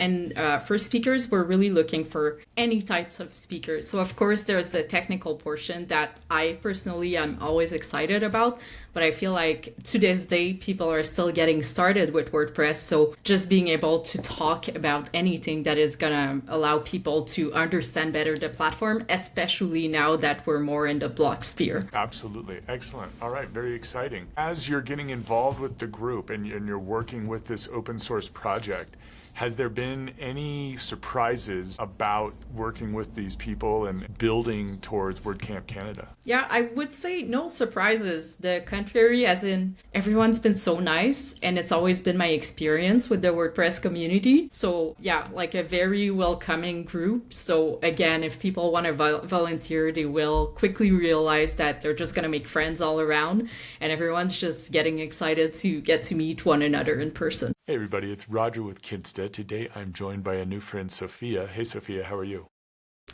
And for speakers, we're really looking for any types of speakers. So of course, there's the technical portion that I personally am always excited about. But I feel like to this day, people are still getting started with WordPress. So just being able to talk about anything that is going to allow people to understand better the platform, especially now that we're more in the blog sphere. Absolutely. Excellent. All right. Very exciting. As you're getting involved with the group and you're working with this open source project, has there been any surprises about working with these people and building towards WordCamp Canada? Yeah, I would say no surprises. The contrary, as in everyone's been so nice, and it's always been my experience with the WordPress community. So yeah, like a very welcoming group. So again, if people want to volunteer, they will quickly realize that they're just going to make friends all around, and everyone's just getting excited to get to meet one another in person. Hey everybody, it's Roger with Kinsta. Today I'm joined by a new friend, Sofia. Hey Sofia, how are you?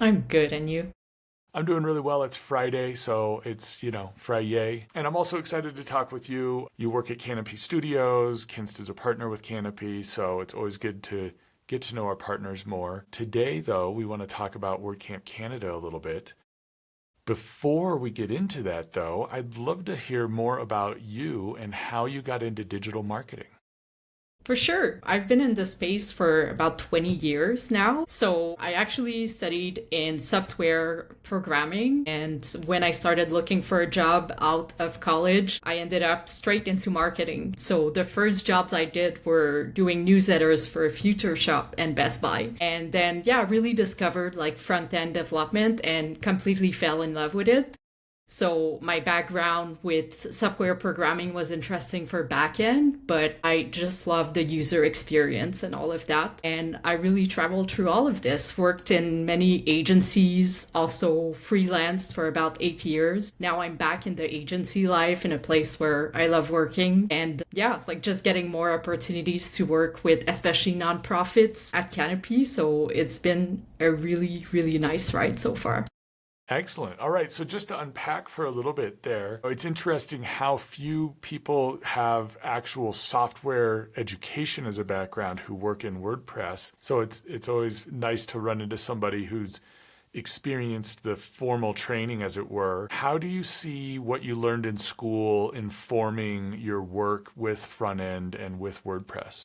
I'm good, and you? I'm doing really well. It's Friday, so it's, Friday. And I'm also excited to talk with you. You work at Kanopi Studios. Kinsta's a partner with Kanopi, so it's always good to get to know our partners more. Today, though, we want to talk about WordCamp Canada a little bit. Before we get into that, though, I'd love to hear more about you and how you got into digital marketing. For sure. I've been in this space for about 20 years now. So I actually studied in software programming. And when I started looking for a job out of college, I ended up straight into marketing. So the first jobs I did were doing newsletters for Future Shop and Best Buy. And then, really discovered like front-end development and completely fell in love with it. So my background with software programming was interesting for backend, but I just loved the user experience and all of that. And I really traveled through all of this, worked in many agencies, also freelanced for about 8 years. Now I'm back in the agency life in a place where I love working. And just getting more opportunities to work with, especially nonprofits at Kanopi. So it's been a really, really nice ride so far. Excellent. All right. So just to unpack for a little bit there, it's interesting how few people have actual software education as a background who work in WordPress. So it's always nice to run into somebody who's experienced the formal training, as it were. How do you see what you learned in school informing your work with front end and with WordPress?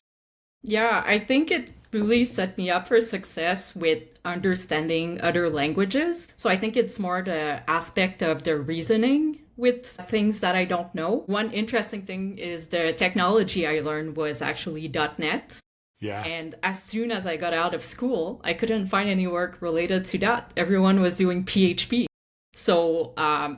Yeah, I think it really set me up for success with understanding other languages. So I think it's more the aspect of the reasoning with things that I don't know. One interesting thing is the technology I learned was actually .NET. Yeah. And as soon as I got out of school, I couldn't find any work related to that. Everyone was doing PHP. So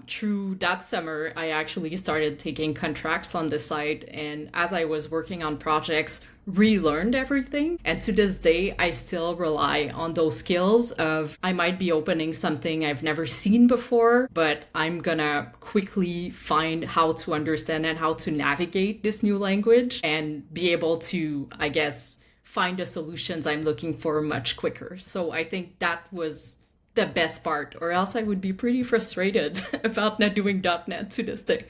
through that summer, I actually started taking contracts on the side. And as I was working on projects, relearned everything. And to this day, I still rely on those skills of I might be opening something I've never seen before, but I'm gonna quickly find how to understand and how to navigate this new language and be able to, I guess, find the solutions I'm looking for much quicker. So I think that was the best part, or else I would be pretty frustrated about not doing .NET to this day.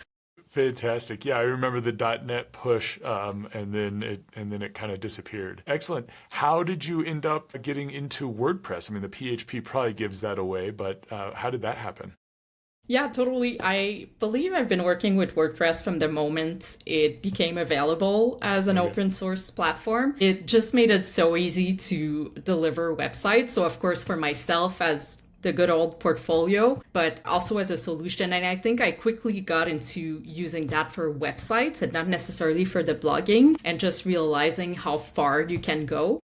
Fantastic. Yeah, I remember the .NET push, and then it kind of disappeared. Excellent. How did you end up getting into WordPress? I mean, the PHP probably gives that away, but how did that happen? Yeah, totally. I believe I've been working with WordPress from the moment it became available as an open source platform. It just made it so easy to deliver websites. So of course, for myself as the good old portfolio, but also as a solution. And I think I quickly got into using that for websites and not necessarily for the blogging, and just realizing how far you can go.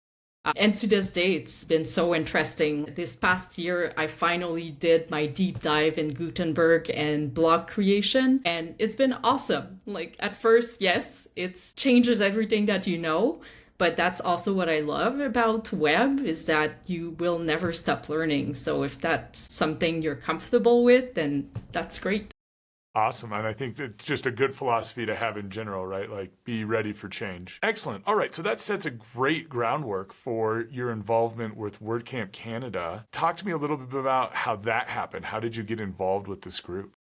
And to this day, it's been so interesting. This past year, I finally did my deep dive in Gutenberg and blog creation, and it's been awesome. Like at first, yes, it changes everything that you know, but that's also what I love about web is that you will never stop learning. So if that's something you're comfortable with, then that's great. Awesome. And I think that's just a good philosophy to have in general, right? Like be ready for change. Excellent. All right. So that sets a great groundwork for your involvement with WordCamp Canada. Talk to me a little bit about how that happened. How did you get involved with this group?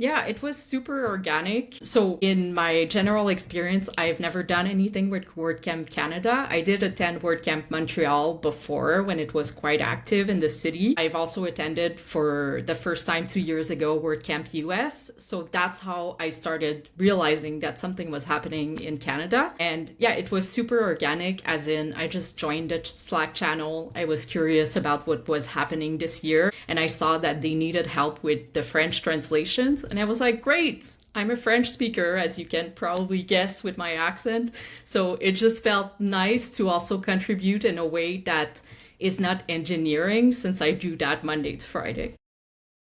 Yeah, it was super organic. So in my general experience, I've never done anything with WordCamp Canada. I did attend WordCamp Montreal before when it was quite active in the city. I've also attended for the first time 2 years ago WordCamp US. So that's how I started realizing that something was happening in Canada. And yeah, it was super organic, as in I just joined a Slack channel. I was curious about what was happening this year, and I saw that they needed help with the French translations. And I was like, great, I'm a French speaker, as you can probably guess with my accent. So it just felt nice to also contribute in a way that is not engineering, since I do that Monday to Friday.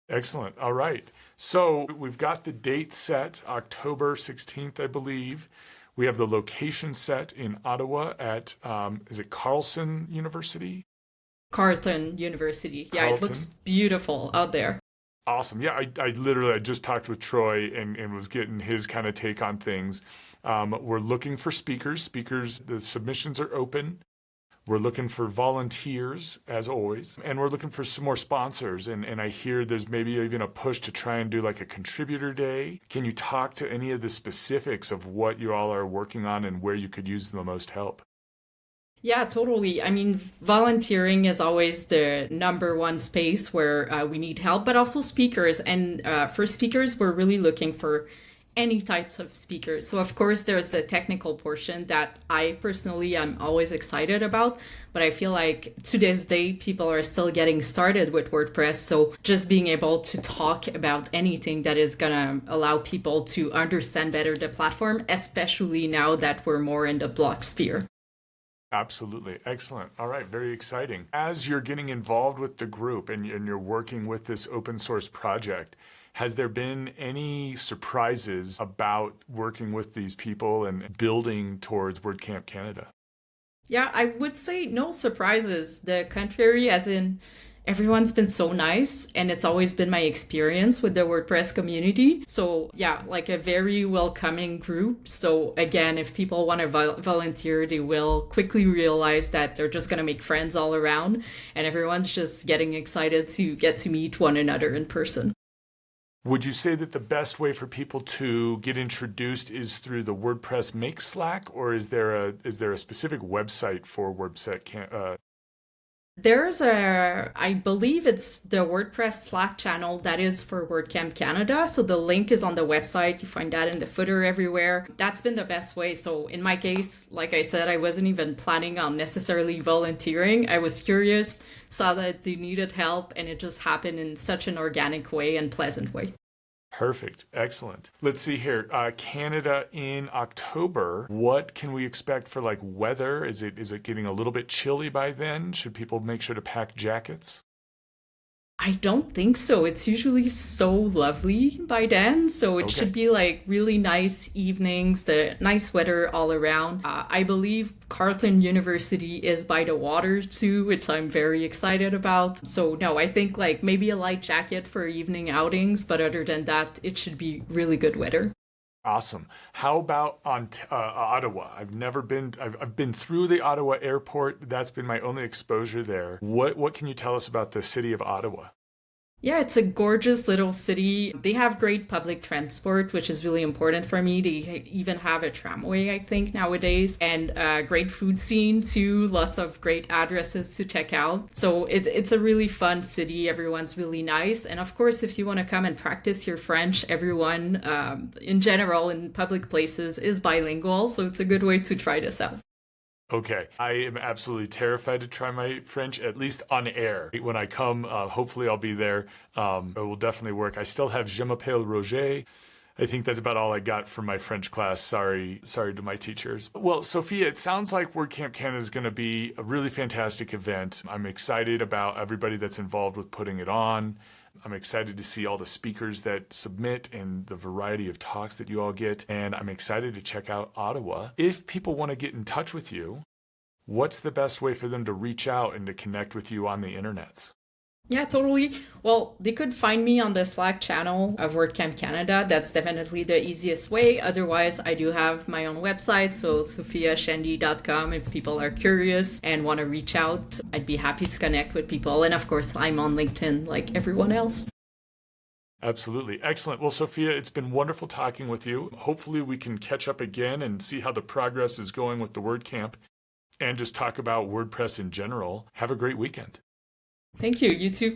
Excellent. All right. So we've got the date set, October 16th, I believe. We have the location set in Ottawa at, is it Carleton University? Carleton University. Yeah, Carleton. It looks beautiful out there. Awesome. Yeah, I just talked with Troy and was getting his kind of take on things. We're looking for speakers. The submissions are open. We're looking for volunteers, as always. And we're looking for some more sponsors. And I hear there's maybe even a push to try and do like a contributor day. Can you talk to any of the specifics of what you all are working on and where you could use the most help? Yeah, totally. I mean, volunteering is always the number one space where we need help, but also speakers. And for speakers, we're really looking for any types of speakers. So of course, there's the technical portion that I personally am always excited about, but I feel like to this day, people are still getting started with WordPress. So just being able to talk about anything that is gonna allow people to understand better the platform, especially now that we're more in the block sphere. Absolutely. Excellent. All right. Very exciting. As you're getting involved with the group and you're working with this open source project, has there been any surprises about working with these people and building towards WordCamp Canada? Yeah, I would say no surprises. The contrary, as in everyone's been so nice, and it's always been my experience with the WordPress community. So yeah, like a very welcoming group. So again, if people want to volunteer, they will quickly realize that they're just going to make friends all around, and everyone's just getting excited to get to meet one another in person. Would you say that the best way for people to get introduced is through the WordPress Make Slack, or is there a specific website for WordPress? I believe it's the WordPress Slack channel that is for WordCamp Canada. So the link is on the website. You find that in the footer everywhere. That's been the best way. So in my case, like I said, I wasn't even planning on necessarily volunteering. I was curious, saw that they needed help, and it just happened in such an organic way and pleasant way. Perfect. Excellent. Let's see here. Canada in October. What can we expect for like weather? Is it getting a little bit chilly by then? Should people make sure to pack jackets? I don't think so. It's usually so lovely by then. So it should be like really nice evenings, the nice weather all around. I believe Carleton University is by the water too, which I'm very excited about. So no, I think like maybe a light jacket for evening outings, but other than that, it should be really good weather. Awesome. How about on Ottawa? I've been through the Ottawa airport. That's been my only exposure there. What can you tell us about the city of Ottawa? Yeah, it's a gorgeous little city. They have great public transport, which is really important for me. They even have a tramway, I think, nowadays, and a great food scene too. Lots of great addresses to check out. So it's a really fun city. Everyone's really nice. And of course, if you want to come and practice your French, everyone in general in public places is bilingual. So it's a good way to try this out. Okay, I am absolutely terrified to try my French, at least on air. When I come, hopefully I'll be there. It will definitely work. I still have Je m'appelle Roger. I think that's about all I got from my French class. Sorry to my teachers. Well, Sophia, it sounds like WordCamp Canada is going to be a really fantastic event. I'm excited about everybody that's involved with putting it on. I'm excited to see all the speakers that submit and the variety of talks that you all get. And I'm excited to check out Ottawa. If people want to get in touch with you, what's the best way for them to reach out and to connect with you on the internets? Yeah, totally. Well, they could find me on the Slack channel of WordCamp Canada. That's definitely the easiest way. Otherwise, I do have my own website, so sofiashendi.com. If people are curious and want to reach out, I'd be happy to connect with people. And of course, I'm on LinkedIn like everyone else. Absolutely. Excellent. Well, Sophia, it's been wonderful talking with you. Hopefully we can catch up again and see how the progress is going with the WordCamp and just talk about WordPress in general. Have a great weekend. Thank you. You too.